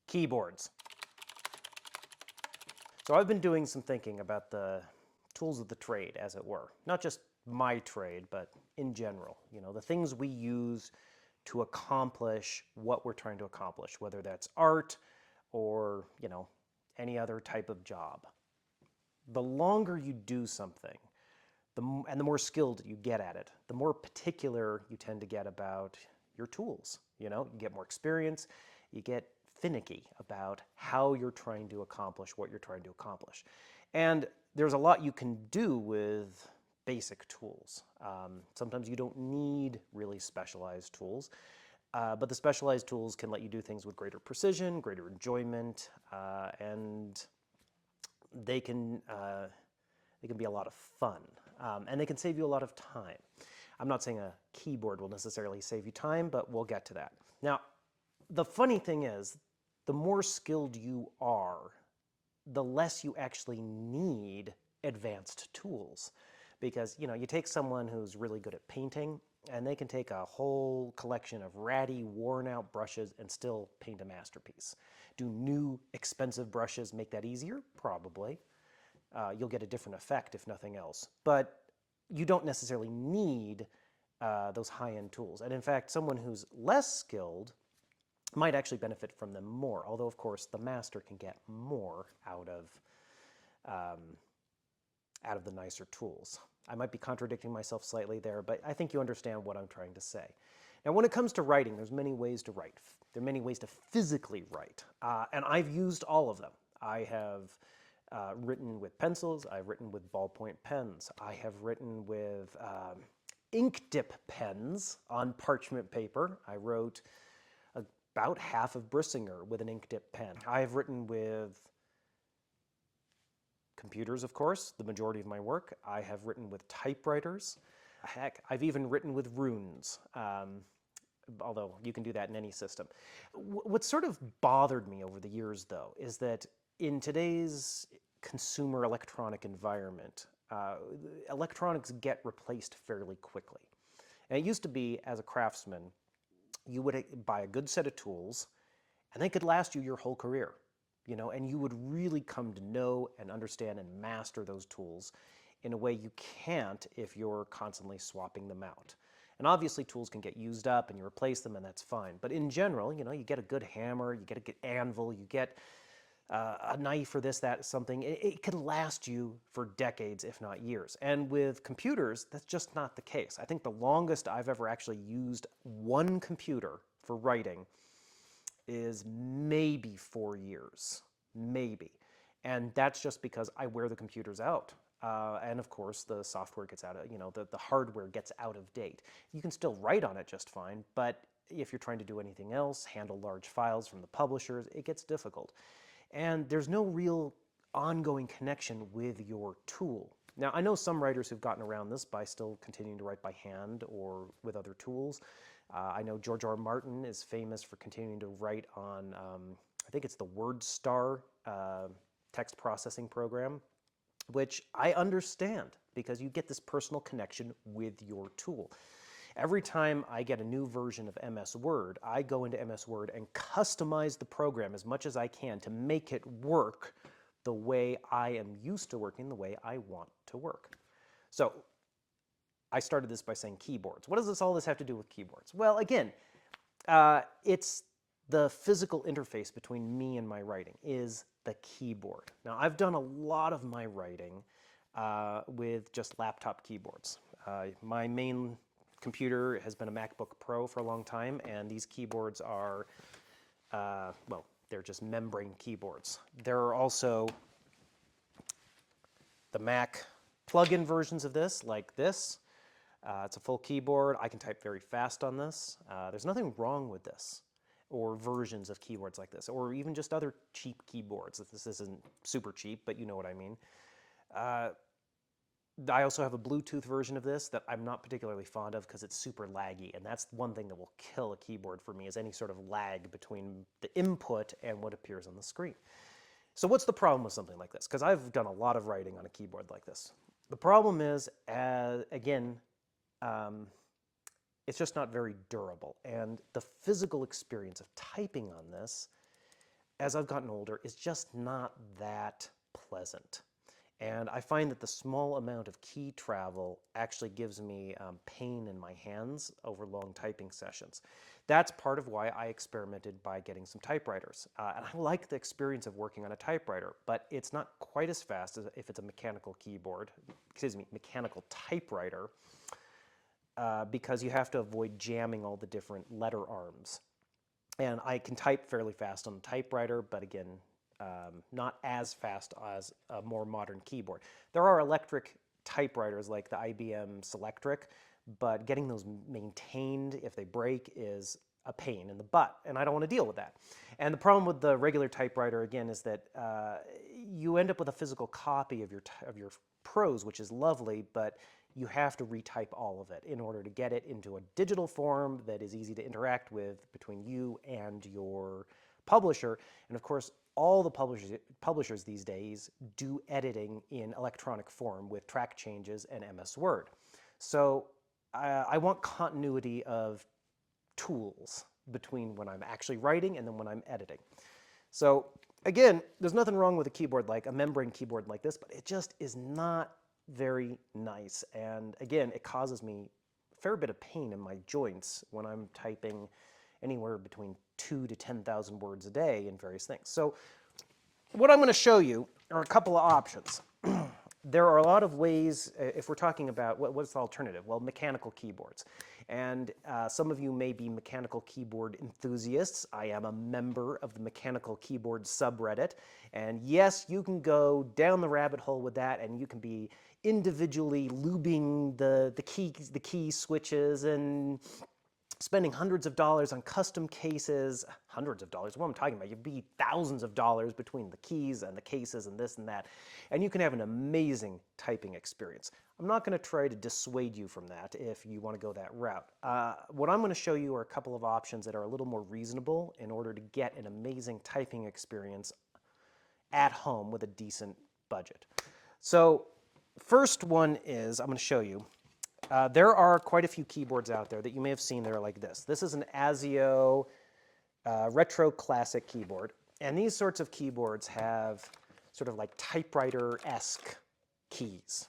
Keyboards. So I've been doing some thinking about the tools of the trade, as it were. Not just my trade, but in general. You know, the things we use to accomplish what we're trying to accomplish, whether that's art or, any other type of job. The longer you do something, and the more skilled you get at it, the more particular you tend to get about your tools. You get more experience, you get finicky about how you're trying to accomplish what you're trying to accomplish. And there's a lot you can do with basic tools. Sometimes you don't need really specialized tools, but the specialized tools can let you do things with greater precision, greater enjoyment, and they can be a lot of fun, and they can save you a lot of time. I'm not saying a keyboard will necessarily save you time, but we'll get to that. Now, the funny thing is, the more skilled you are, the less you actually need advanced tools. Because, you take someone who's really good at painting, and they can take a whole collection of ratty, worn-out brushes and still paint a masterpiece. Do new, expensive brushes make that easier? Probably. You'll get a different effect, if nothing else. But you don't necessarily need those high-end tools. And in fact, someone who's less skilled might actually benefit from them more. Although, of course, the master can get more out of the nicer tools. I might be contradicting myself slightly there, but I think you understand what I'm trying to say. Now, when it comes to writing, there's many ways to write. There are many ways to physically write, and I've used all of them. I have written with pencils, I've written with ballpoint pens, I have written with ink dip pens on parchment paper. I wrote about half of Brissinger with an ink dip pen. I've written with computers, of course, the majority of my work. I have written with typewriters. Heck, I've even written with runes, although you can do that in any system. What sort of bothered me over the years, though, is that in today's consumer electronic environment, electronics get replaced fairly quickly. And it used to be, as a craftsman, you would buy a good set of tools, and they could last you your whole career. And you would really come to know and understand and master those tools in a way you can't if you're constantly swapping them out. And obviously tools can get used up and you replace them, and that's fine. But in general, you get a good hammer, you get a good anvil, you get a knife or this, that, something. It can last you for decades, if not years. And with computers, that's just not the case. I think the longest I've ever actually used one computer for writing is maybe 4 years, maybe. And that's just because I wear the computers out. And of course, the software gets out of, the hardware gets out of date. You can still write on it just fine, but if you're trying to do anything else, handle large files from the publishers, it gets difficult. And there's no real ongoing connection with your tool. Now, I know some writers who've gotten around this by still continuing to write by hand or with other tools. I know George R. R. Martin is famous for continuing to write on, I think it's the WordStar text processing program, which I understand because you get this personal connection with your tool. Every time I get a new version of MS Word, I go into MS Word and customize the program as much as I can to make it work the way I am used to working, the way I want to work. So I started this by saying keyboards. What does all this have to do with keyboards? Well, again, it's the physical interface between me and my writing is the keyboard. Now, I've done a lot of my writing with just laptop keyboards. My main computer has been a MacBook Pro for a long time, and these keyboards are, well, they're just membrane keyboards. There are also the Mac plug-in versions of this, like this. It's a full keyboard. I can type very fast on this. There's nothing wrong with this, or versions of keyboards like this, or even just other cheap keyboards. This isn't super cheap, but you know what I mean. I also have a Bluetooth version of this that I'm not particularly fond of because it's super laggy, and that's one thing that will kill a keyboard for me, is any sort of lag between the input and what appears on the screen. So what's the problem with something like this? Because I've done a lot of writing on a keyboard like this. The problem is, again, it's just not very durable, and the physical experience of typing on this as I've gotten older, is just not that pleasant. And I find that the small amount of key travel actually gives me pain in my hands over long typing sessions. That's part of why I experimented by getting some typewriters. And I like the experience of working on a typewriter, but it's not quite as fast as if it's a mechanical keyboard, excuse me, mechanical typewriter, because you have to avoid jamming all the different letter arms. And I can type fairly fast on the typewriter, but again, not as fast as a more modern keyboard. There are electric typewriters like the IBM Selectric, but getting those maintained if they break is a pain in the butt, and I don't want to deal with that. And the problem with the regular typewriter, again, is that you end up with a physical copy of your prose, which is lovely, but you have to retype all of it in order to get it into a digital form that is easy to interact with between you and your publisher. And of course, all the publishers these days do editing in electronic form with track changes and MS Word. So I want continuity of tools between when I'm actually writing and then when I'm editing. So again, there's nothing wrong with a keyboard like a membrane keyboard like this, but it just is not very nice. And again, it causes me a fair bit of pain in my joints when I'm typing anywhere between 2,000 to 10,000 words a day in various things. So what I'm going to show you are a couple of options. There are a lot of ways, if we're talking about what's the alternative? Well, mechanical keyboards. And some of you may be mechanical keyboard enthusiasts. I am a member of the mechanical keyboard subreddit. And yes, you can go down the rabbit hole with that, and you can be individually lubing the key switches and spending hundreds of dollars on custom cases. Hundreds of dollars, what I'm talking about, you'd be thousands of dollars between the keys and the cases and this and that, and you can have an amazing typing experience. I'm not going to try to dissuade you from that if you want to go that route. What I'm going to show you are a couple of options that are a little more reasonable in order to get an amazing typing experience at home with a decent budget. So first one is, I'm going to show you, there are quite a few keyboards out there that you may have seen that are like this. This is an ASIO retro classic keyboard. And these sorts of keyboards have sort of like typewriter-esque keys.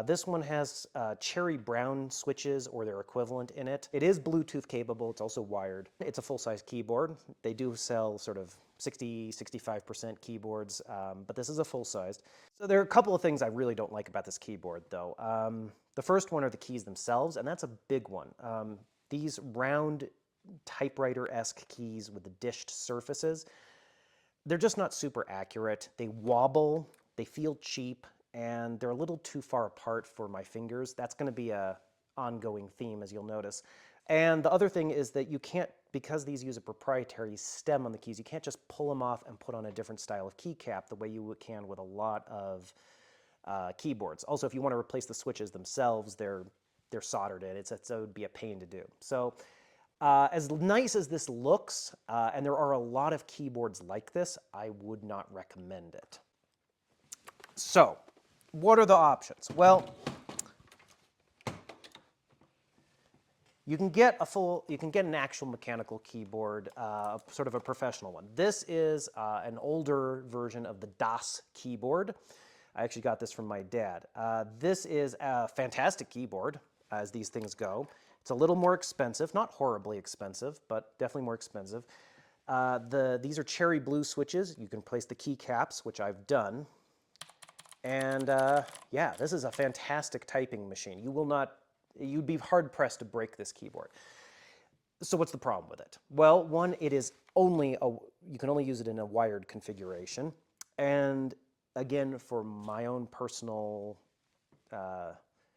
This one has cherry brown switches or their equivalent in it. It is Bluetooth capable. It's also wired. It's a full-size keyboard. They do sell sort of 65% keyboards, but this is a full-sized. So there are a couple of things I really don't like about this keyboard, though. The first one are the keys themselves, and that's a big one. These round typewriter-esque keys with the dished surfaces, they're just not super accurate. They wobble, they feel cheap, and they're a little too far apart for my fingers. That's going to be an ongoing theme, as you'll notice. And the other thing is that you can't, because these use a proprietary stem on the keys, you can't just pull them off and put on a different style of keycap the way you can with a lot of keyboards. Also, if you want to replace the switches themselves, they're soldered in. So it would be a pain to do. So as nice as this looks, and there are a lot of keyboards like this, I would not recommend it. So what are the options? Well, you can get an actual mechanical keyboard, sort of a professional one. This is an older version of the DOS keyboard. I actually got this from my dad. This is a fantastic keyboard, as these things go. It's a little more expensive, not horribly expensive, but definitely more expensive. These are cherry blue switches. You can place the keycaps, which I've done. And yeah, this is a fantastic typing machine. You'd be hard-pressed to break this keyboard. So what's the problem with it? Well, one, it is you can only use it in a wired configuration. And again, for my own personal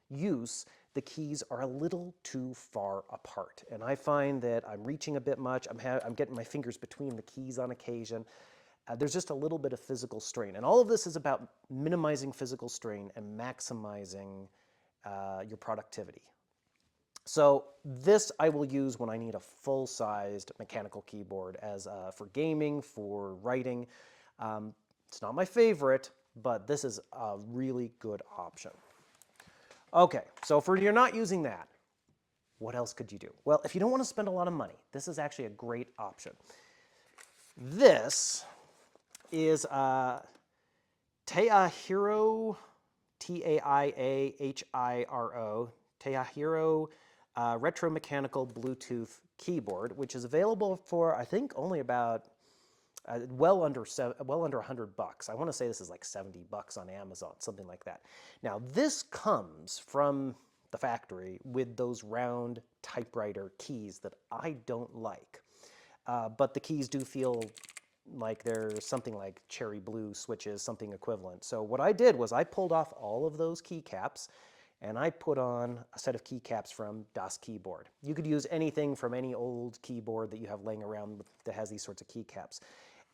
use, the keys are a little too far apart. And I find that I'm reaching a bit much. I'm getting my fingers between the keys on occasion. There's just a little bit of physical strain. And all of this is about minimizing physical strain and maximizing your productivity. So this I will use when I need a full-sized mechanical keyboard for gaming, for writing. It's not my favorite, but this is a really good option. Okay, so if you're not using that, what else could you do? Well, if you don't want to spend a lot of money, this is actually a great option. This is Teahiro, T-A-I-A-H-I-R-O, Teahiro Retro-Mechanical Bluetooth Keyboard, which is available for, I think, only about well under $100. I want to say this is like $70 on Amazon, something like that. Now, this comes from the factory with those round typewriter keys that I don't like. But the keys do feel like they're something like cherry blue switches, something equivalent. So what I did was I pulled off all of those keycaps and I put on a set of keycaps from Das Keyboard. You could use anything from any old keyboard that you have laying around that has these sorts of keycaps.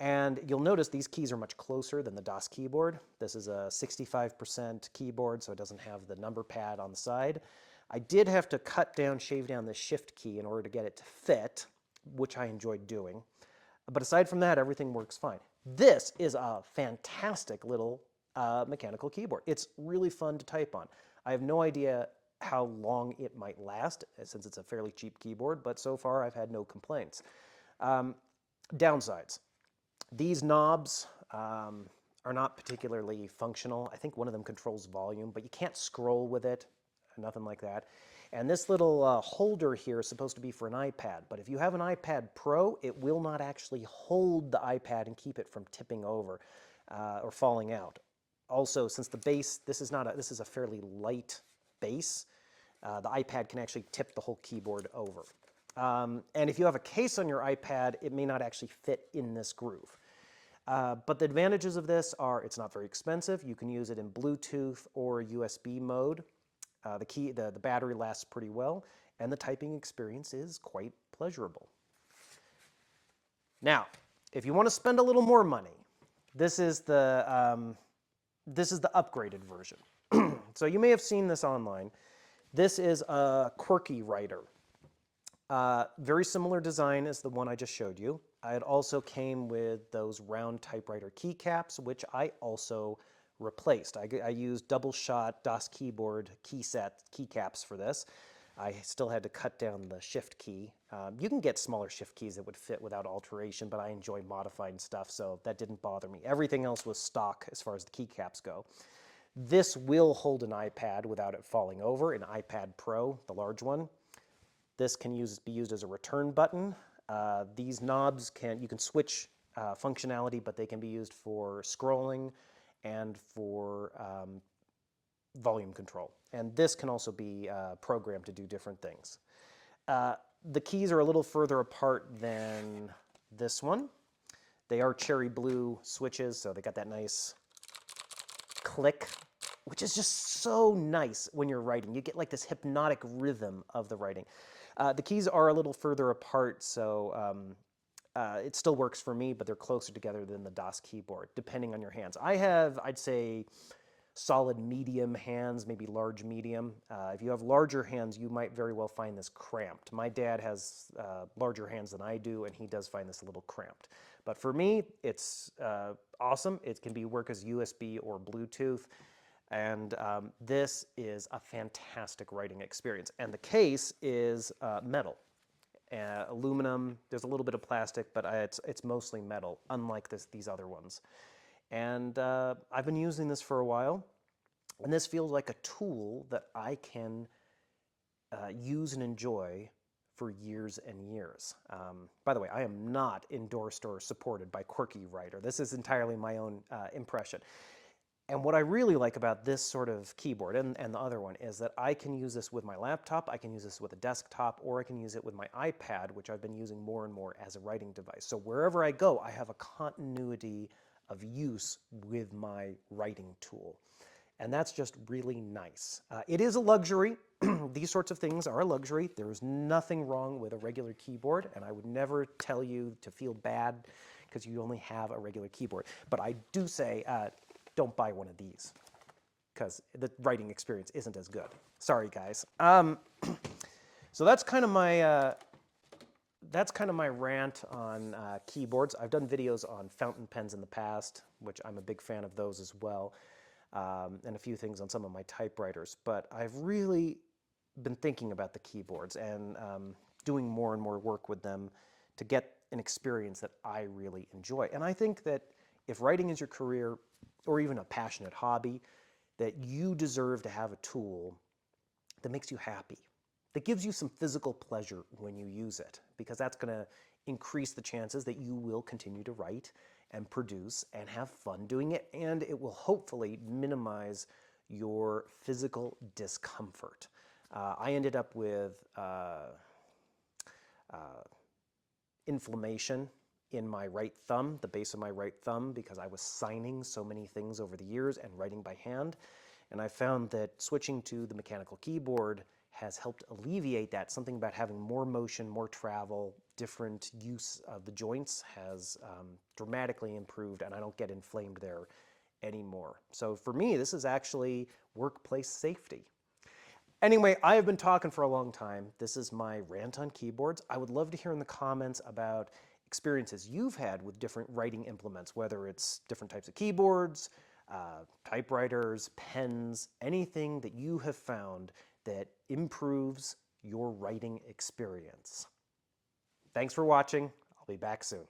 And you'll notice these keys are much closer than the Das keyboard. This is a 65% keyboard, so it doesn't have the number pad on the side. I did have to shave down the shift key in order to get it to fit, which I enjoyed doing. But aside from that, everything works fine. This is a fantastic little mechanical keyboard. It's really fun to type on. I have no idea how long it might last, since it's a fairly cheap keyboard, but so far I've had no complaints. Downsides. These knobs are not particularly functional. I think one of them controls volume, but you can't scroll with it, nothing like that. And this little holder here is supposed to be for an iPad, but if you have an iPad Pro, it will not actually hold the iPad and keep it from tipping over or falling out. Also, since the base, this is a fairly light base, the iPad can actually tip the whole keyboard over. And if you have a case on your iPad, it may not actually fit in this groove. But the advantages of this are it's not very expensive. You can use it in Bluetooth or USB mode. The battery lasts pretty well, and the typing experience is quite pleasurable. Now, if you want to spend a little more money, this is the upgraded version. So you may have seen this online. This is a Quirky Writer. Very similar design as the one I just showed you. It also came with those round typewriter keycaps, which I also replaced. I used double-shot Das Keyboard keycaps for this. I still had to cut down the shift key. You can get smaller shift keys that would fit without alteration, but I enjoy modifying stuff, so that didn't bother me. Everything else was stock as far as the keycaps go. This will hold an iPad without it falling over, an iPad Pro, the large one. This can be used as a return button. These knobs you can switch functionality, but they can be used for scrolling and for volume control. And this can also be programmed to do different things. The keys are a little further apart than this one. They are cherry blue switches, so they got that nice click, which is just so nice when you're writing. You get like this hypnotic rhythm of the writing. The keys are a little further apart, so it still works for me, but they're closer together than the Das keyboard, depending on your hands. I have, I'd say, solid medium hands, maybe large medium. If you have larger hands, you might very well find this cramped. My dad has larger hands than I do, and he does find this a little cramped. But for me, it's awesome. It can work as USB or Bluetooth. And this is a fantastic writing experience. And the case is metal. Aluminum, there's a little bit of plastic, but it's mostly metal, unlike these other ones. And I've been using this for a while, and this feels like a tool that I can use and enjoy for years and years. By the way, I am not endorsed or supported by Quirky Writer. This is entirely my own impression. And what I really like about this sort of keyboard and the other one is that I can use this with my laptop, I can use this with a desktop, or I can use it with my iPad, which I've been using more and more as a writing device. So wherever I go, I have a continuity of use with my writing tool. And that's just really nice. It is a luxury. These sorts of things are a luxury. There's nothing wrong with a regular keyboard, and I would never tell you to feel bad because you only have a regular keyboard. But I do say, don't buy one of these because the writing experience isn't as good. Sorry, guys. So that's kind of my rant on keyboards. I've done videos on fountain pens in the past, which I'm a big fan of those as well, and a few things on some of my typewriters. But I've really been thinking about the keyboards and doing more and more work with them to get an experience that I really enjoy. And I think that if writing is your career or even a passionate hobby, that you deserve to have a tool that makes you happy, that gives you some physical pleasure when you use it, because that's going to increase the chances that you will continue to write and produce and have fun doing it, and it will hopefully minimize your physical discomfort. I ended up with inflammation in my right thumb, the base of my right thumb, because I was signing so many things over the years and writing by hand. And I found that switching to the mechanical keyboard has helped alleviate that. Something about having more motion, more travel, different use of the joints has dramatically improved, and I don't get inflamed there anymore. So for me, this is actually workplace safety. Anyway, I have been talking for a long time. This is my rant on keyboards. I would love to hear in the comments about experiences you've had with different writing implements, whether it's different types of keyboards, typewriters, pens, anything that you have found that improves your writing experience. Thanks for watching. I'll be back soon.